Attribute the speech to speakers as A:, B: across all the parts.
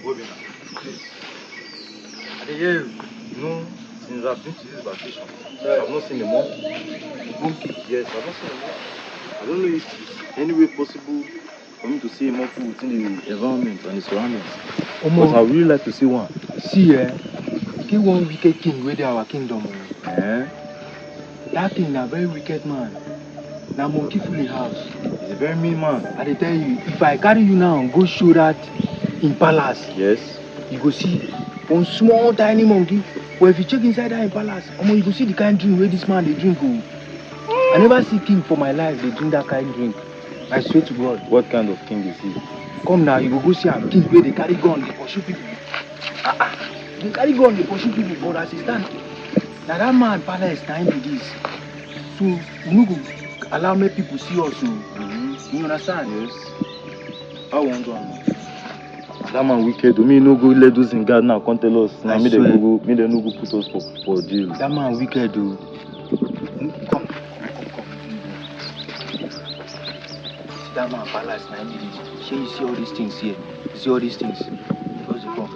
A: What be now? I hear you know, since I've been to this vacation, I've not seen the monkey. Monkey? Yes, I've not seen a monkey. I don't know if it's any way possible for me to see a monkey within the environment and the surroundings. But I would really like to see one.
B: See, get one wicked king where they our kingdom.
A: Eh?
B: That king na very wicked man. Na monkey full in house.
A: He's a very mean man.
B: I dey tell you, if I carry you now and go show that in palace,
A: Yes.
B: you go see one small tiny monkey. But if you check inside that in palace, you go see the kind drink where this man they drink. I never see king for my life they drink that kind drink. I swear to God.
A: What kind of king is he?
B: Come now, you go see a king where they carry gun, they pursue people. They carry gun, they pursue people, but as he stand, now that man palace time with this. So you no go allow me people see us. You understand?
A: Yes. I want one. That man wicked. Me no go let those in God now come tell us. Now me they no go put us for jail.
B: That man wicked though. Come. See that man palace now me this. Shey you see all these things here? See all these things? Because you come.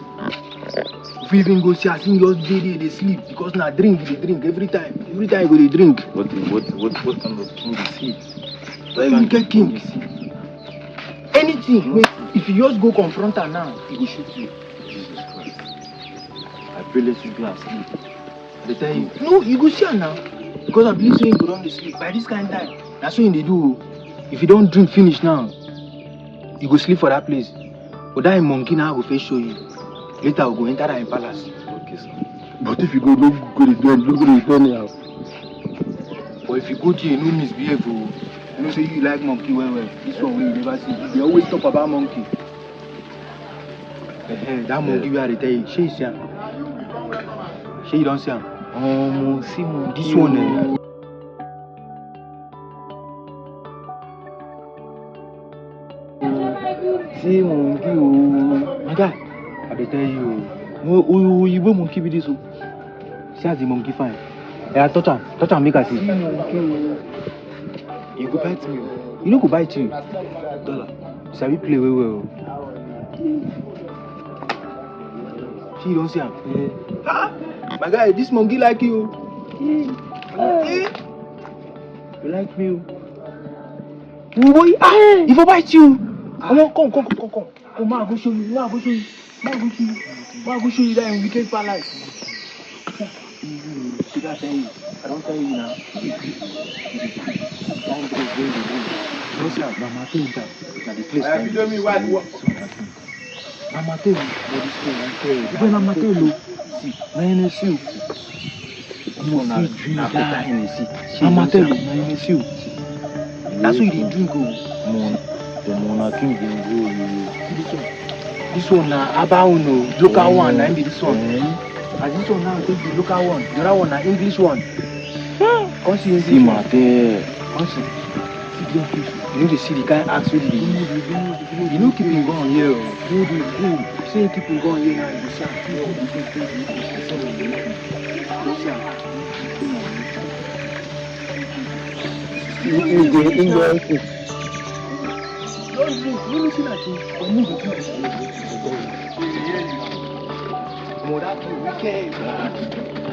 B: If you even go see as him just they sleep because now drink they drink every time. Every time you go they drink.
A: What kind of king is he?
B: Very wicked king. Anything. If you just go confront her now, he will shoot you.
A: Jesus Christ. I pray let you go and sleep.
B: They tell you, no, you go see her now. Because I believe so you go down to sleep. By this kind of time, that's what they do. If you don't drink finish now, you go sleep for that place. But that monkey now will face show you. Later we'll go enter that palace.
A: Okay, sir.
C: But if you go, don't go to the door now.
B: But if you go to you no misbehave, you know say you like monkey well. This one you never see. They always talk about monkey. That monkey where they tell you, she see him. She you don't see him.
A: See monkey.
B: This one
A: See monkey oh.
B: My guy, I dey tell you.
A: You go monkey be this oh.
B: See as the monkey fine. Yeah, touch am make I see.
A: See monkey oh. You go bite me oh.
B: You no go bite you.
A: Dollar.
B: Sabi play well. See you don't see him.
A: Yeah.
B: My guy, this monkey like you.
A: You like me oh.
B: Boy, if I bite you. Come. Come, I go show you. I go show you that in wicked palace. See that tell you. I don't tell you now. No sir, Mama tell you that. Now the place.
C: Have you done me what?
B: Mama tell you. This thing I tell you. Even Mama tell you. See, na NSU.
A: Na drink that Hennessy.
B: Mama tell you, na NSU. That's what you drink oh.
A: The monarchy will go.
B: This one na Abauno, local one, na be this one. As this one now take the local one, the other one na English one. Come see
A: See Mate.
B: Come see. See them fish. You know they see the kind axe with the. You know keep him going here. Go. Say keep him going here now. You see am. Don't drink. You listen at you. When you go to the wicked.